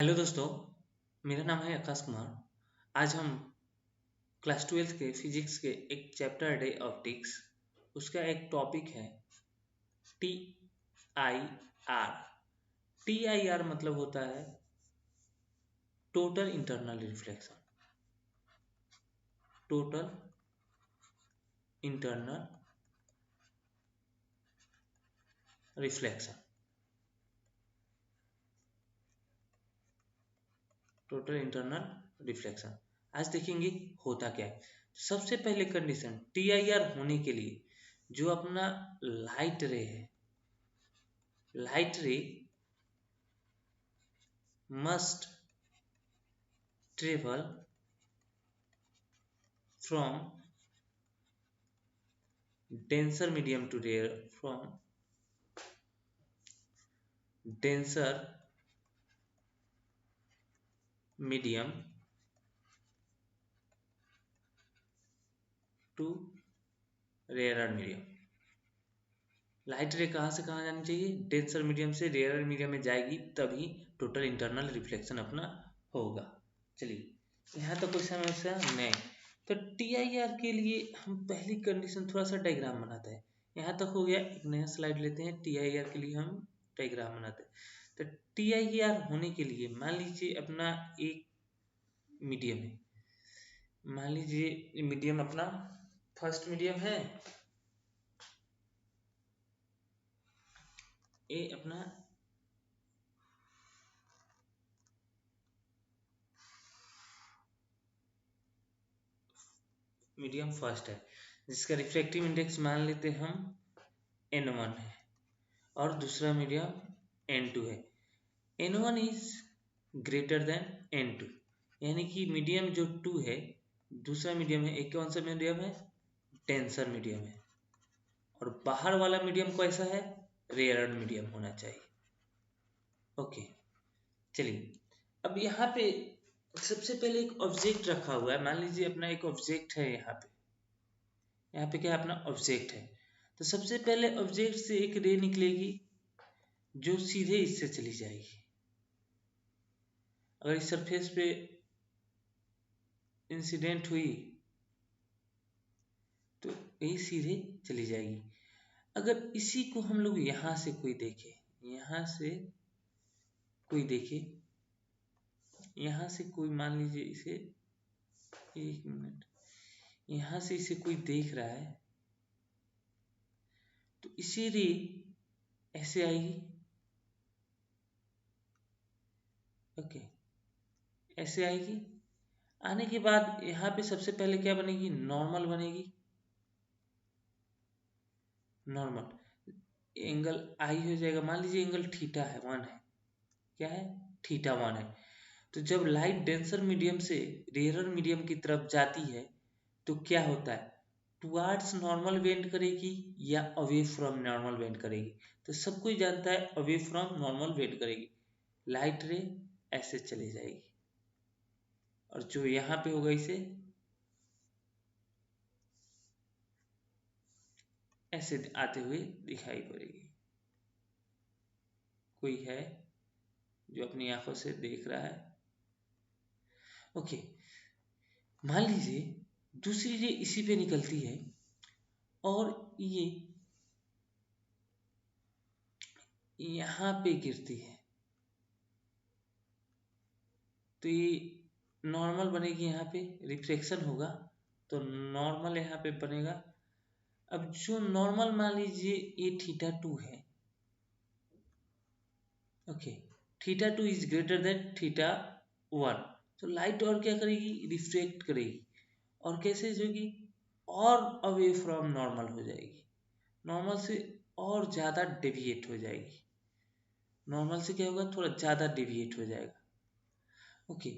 Hello दोस्तों, मेरा नाम है आकाश कुमार। आज हम क्लास 12th के फिजिक्स के एक चैप्टर डे ऑप्टिक्स उसका एक टॉपिक है T I R. T I R मतलब होता है total internal reflection. Total internal reflection. Total internal reflection. आज देखेंगे होता क्या है। सबसे पहले कंडीशन टी आई आर होने के लिए जो अपना लाइट रे है, लाइट रे must travel from denser medium to rare from denser medium to rarer medium। Light रे कहाँ से कहाँ जानी चाहिए? डेंसर मीडियम से रेयर मीडियम में जाएगी, तभी टोटल इंटरनल रिफ्लेक्शन अपना होगा। चलिए यहाँ तक कोई समस्या नहीं। तो टी आई आर के लिए हम पहली कंडीशन थोड़ा सा डायग्राम बनाते हैं। यहाँ तक हो गया। एक नया स्लाइड लेते हैं। टी आई आर के लिए हम डायग्राम बनाते हैं। तो टी आई आर होने के लिए मान लीजिए अपना एक मीडियम है। मान लीजिए मीडियम अपना फर्स्ट मीडियम है, ये अपना मीडियम फर्स्ट है, जिसका रिफ्रैक्टिव इंडेक्स मान लेते हम n1 है, और दूसरा मीडियम n2 है। n1 is greater then n2, यानी कि मीडियम जो 2 है, दूसरा मीडियम है, एक कौन सा मीडियम है? टेंसर मीडियम है। और बाहर वाला मीडियम कैसा है? रेयर मीडियम होना चाहिए। ओके, चलिए अब यहाँ पे सबसे पहले एक ऑब्जेक्ट रखा हुआ है। मान लीजिए अपना एक ऑब्जेक्ट है। यहाँ पे क्या है? अपना ऑब्जेक्ट है। तो सबसे पहले ऑब्जेक्ट से एक रे निकलेगी जो सीधे इससे चली जाएगी। अगर इस सरफेस पे इंसिडेंट हुई तो ये सीधे चली जाएगी। अगर इसी को हम लोग यहाँ से कोई देखे, यहाँ से कोई देखे, यहाँ से कोई मान लीजिए इसे, एक मिनट, यहाँ से इसे कोई देख रहा है तो इसी रे ऐसे आएगी। ओके, ऐसे आएगी। आने के बाद यहाँ पे सबसे पहले क्या बनेगी? नॉर्मल बनेगी। नॉर्मल एंगल आई हो जाएगा। मान लीजिए एंगल थीटा है, 1 है। क्या है? थीटा 1 है। तो जब लाइट डेंसर मीडियम से रेयर मीडियम की तरफ जाती है तो क्या होता है? टुवार्ड्स नॉर्मल बेंड करेगी या अवे फ्रॉम नॉर्मल बेंड करेगी? तो सब कोई जानता है अवे फ्रॉम नॉर्मल बेंड करेगी। लाइट रे ऐसे चली जाएगी, और जो यहाँ पे होगा इसे ऐसे आते हुए दिखाई पड़ेगी। कोई है जो अपनी आंखों से देख रहा है? ओके, मान लीजिए दूसरी रे इसी पे निकलती है और ये यहाँ पे गिरती है, तो ये नॉर्मल बनेगी। यहाँ पे रिफ्लेक्शन होगा तो नॉर्मल यहाँ पे बनेगा। अब जो नॉर्मल मान लीजिए ये थीटा 2 है। Okay, theta 2 is greater then theta 1। तो लाइट और क्या करेगी? रिफ्लेक्ट करेगी। और कैसे होगी? और अवे फ्रॉम नॉर्मल हो जाएगी। नॉर्मल से और ज़्यादा डेविएट हो जाएगी। नॉर्मल से क्या होगा? थोड़ा ज़्यादा डेविएट हो जाएगा। Okay,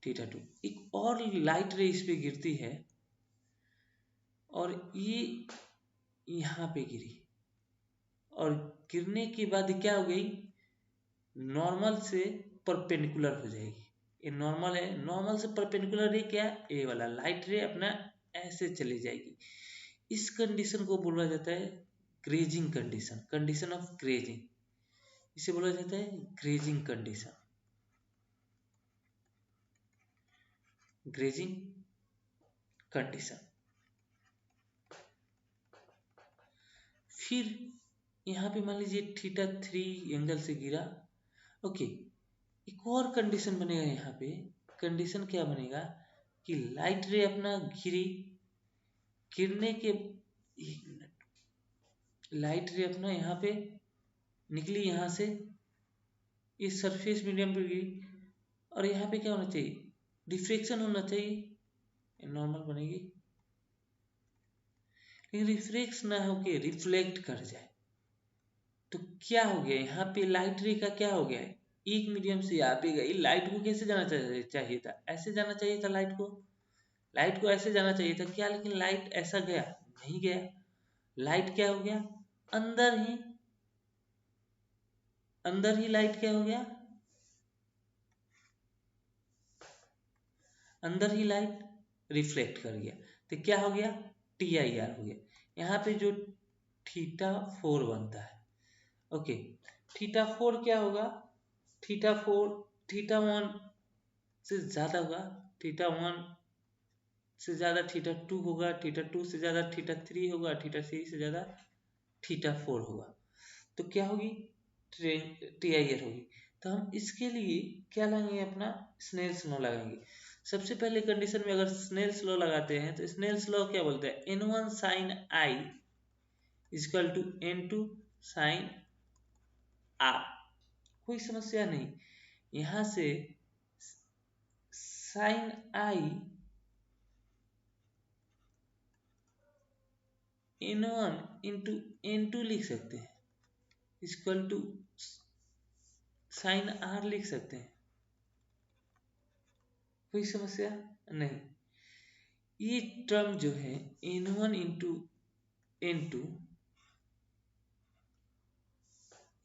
theta 2। एक और लाइट रे इस पे गिरती है और ये यहाँ पे गिरी, और गिरने के बाद क्या हो गई? नॉर्मल से परपेंडिकुलर हो जाएगी। ये नॉर्मल है, नॉर्मल से परपेंडिकुलर रे क्या? ए वाला लाइट रे अपना ऐसे चली जाएगी। इस कंडीशन को बोला जाता है grazing condition, condition of grazing. इसे बोला जाता है ग्रेजिंग कंडीशन। Grazing condition. फिर यहाँ पे मान लीजिए θ3 एंगल से गिरा। ओके, एक और कंडीशन बनेगा यहाँ पे। कंडीशन क्या बनेगा कि लाइट रे अपना गिरी, गिरने के 1 मिनट, लाइट रे अपना यहाँ पे निकली, यहाँ से इस सरफेस मीडियम पर गिरी, और यहाँ पे क्या होना चाहिए, डिफ्रेक्शन होना चाहिए, नॉर्मल बनेगी। लेकिन रिफ्रेक्ट ना होके रिफ्लेक्ट कर जाए तो क्या हो गया, यहाँ पे लाइट रे का क्या हो गया है, एक मीडियम से यहाँ पे गई, लाइट को कैसे जाना चाहिए था, ऐसे जाना चाहिए था लाइट को, लाइट को ऐसे जाना चाहिए था क्या, लेकिन लाइट ऐसा गया नहीं गया। लाइट क्या हो गया, अंदर ही, अंदर ही लाइट क्या हो गया, अंदर ही लाइट रिफ्लेक्ट कर गया, तो क्या हो गया, TIR हो गया। यहाँ पे जो θ4 बनता है, ओके, θ4 क्या होगा, θ4 θ1 से ज्यादा होगा, θ1 से ज्यादा θ2 होगा, θ2 से ज्यादा θ3 होगा, θ3 से ज्यादा θ4 होगा, तो क्या होगी, TIR होगी। तो हम इसके लिए क्या लगाएंगे, अपना स्नेल्स लॉ लगाएंगे। सबसे पहले कंडीशन में अगर स्नेल्स लॉ लगाते हैं तो स्नेल्स लॉ क्या बोलते हैं, N1 sin I equal to N2 sin R। कोई समस्या नहीं, यहाँ से sin I N1 into N2 लिख सकते हैं, इक्वल टू sin R लिख सकते हैं, कोई समस्या नहीं। ये टर्म जो है N1 इंटू N2,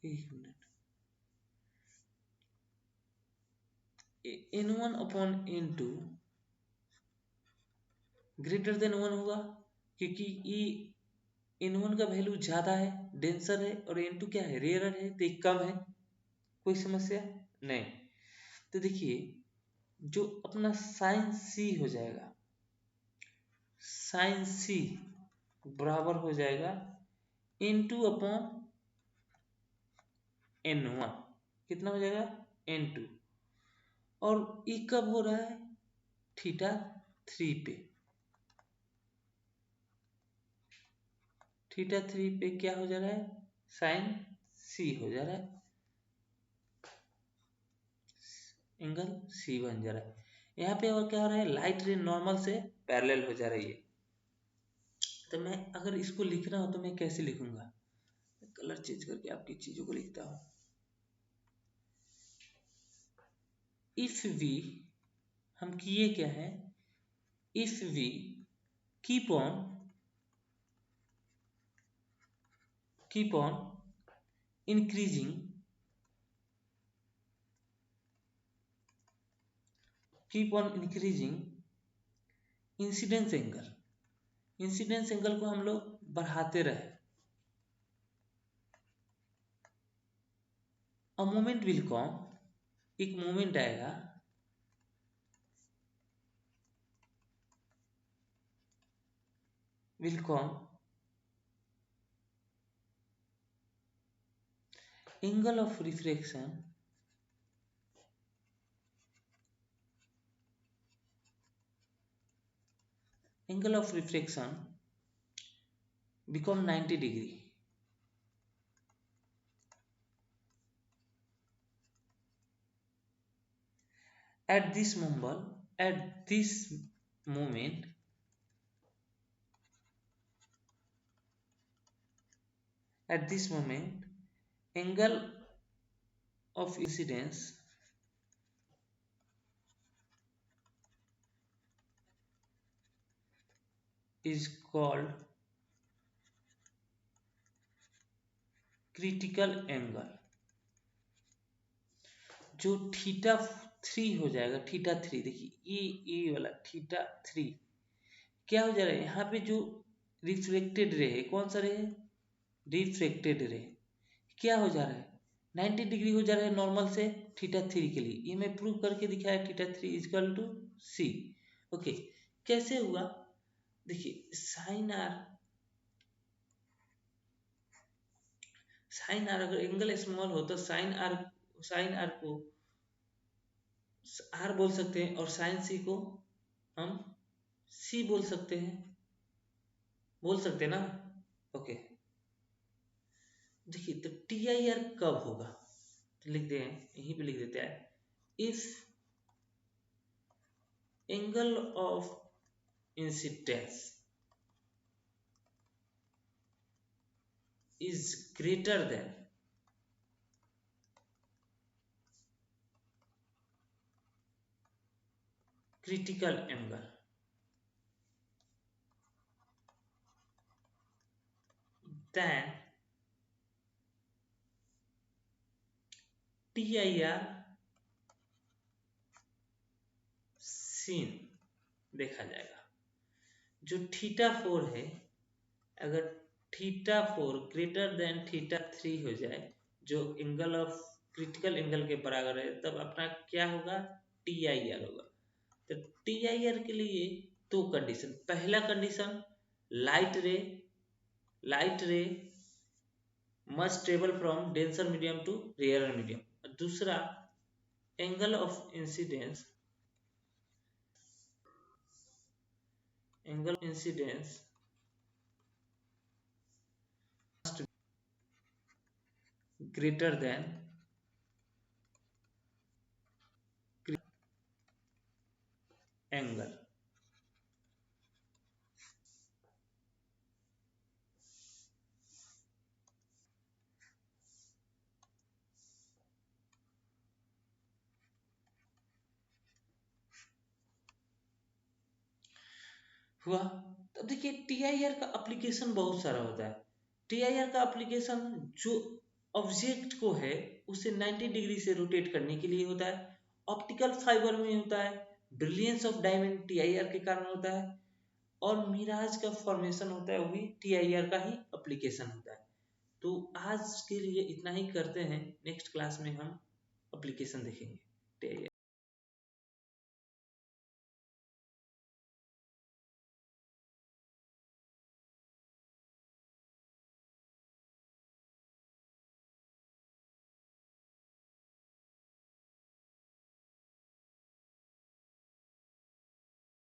एक minute, N1 upon N2 greater than 1 होगा, क्योंकि ये N1 का वैल्यू ज्यादा है, डेंसर है, और N2 क्या है, रेयर है, तो कम है, कोई समस्या नहीं। तो देखिए जो अपना साइन C हो जाएगा, साइन C बराबर हो जाएगा N2 अपॉन N1, कितना हो जाएगा, N2, और ये कब हो रहा है, θ3 पे, θ3 पे क्या हो जा रहा है, साइन C हो जा रहा है, एंगल C बन जा रहा है। यहाँ पे और क्या हो रहा है, लाइट रे नॉर्मल से पैरेलल हो जा रही है। तो मैं अगर इसको लिखना हो तो मैं कैसे लिखूंगा, कलर चेंज करके आपकी चीजों को लिखता हूं। इफ वी, हम किए क्या है, if we keep on increasing incidence angle, incidence angle को हम लोग बढ़ाते रहे, अ मोमेंट विल कम, एक मोमेंट आएगा, will come, angle of refraction become 90 degree। At this moment, at this moment, at this moment, angle of incidence is called critical angle। जो θ3 हो जाएगा, θ3 देखिए ये वाला θ3 क्या हो जा रहा है, यहाँ पे जो रिफ्लेक्टेड रे है, कौन सा रे है, रिफ्लेक्टेड रे, क्या हो जा रहा है, 90 डिग्री हो जा रहा है नॉर्मल से θ3 के लिए। ये मैं प्रूव करके दिखाया, θ3 इक्वल टू C, ओके, कैसे हुआ? देखिए साइन आर अगर एंगल स्मॉल हो तो साइन आर को आर बोल सकते हैं और साइन सी को हम सी बोल सकते हैं ना। ओके, देखिए तो टी आई आर कब होगा, तो लिखते हैं, यहीं पे लिख देते हैं, if angle of incidence is greater than critical angle, then TIR scene देखा जाएगा। जो थीटा 4 है, अगर थीटा 4 ग्रेटर देन थीटा 3 हो जाए, जो एंगल ऑफ क्रिटिकल एंगल के बराबर है, तब अपना क्या होगा, TIR होगा। तो TIR के लिए दो कंडीशन, पहला condition light ray must travel from denser medium to rarer medium, दूसरा angle of incidence greater than angle. हुआ? तो देखिए टीआईआर का एप्लीकेशन बहुत सारा होता है। टीआईआर का एप्लीकेशन जो ऑब्जेक्ट को है उसे 90 डिग्री से रोटेट करने के लिए होता है, ऑप्टिकल फाइबर में होता है, ब्रिलियंस ऑफ डायमंड टीआईआर के कारण होता है, और मिराज का फॉर्मेशन होता है, वो भी टीआईआर का ही एप्लीकेशन होता है। तो आज के लिए इतना ही करते हैं, नेक्स्ट क्लास में हम एप्लीकेशन देखेंगे टीआईआर।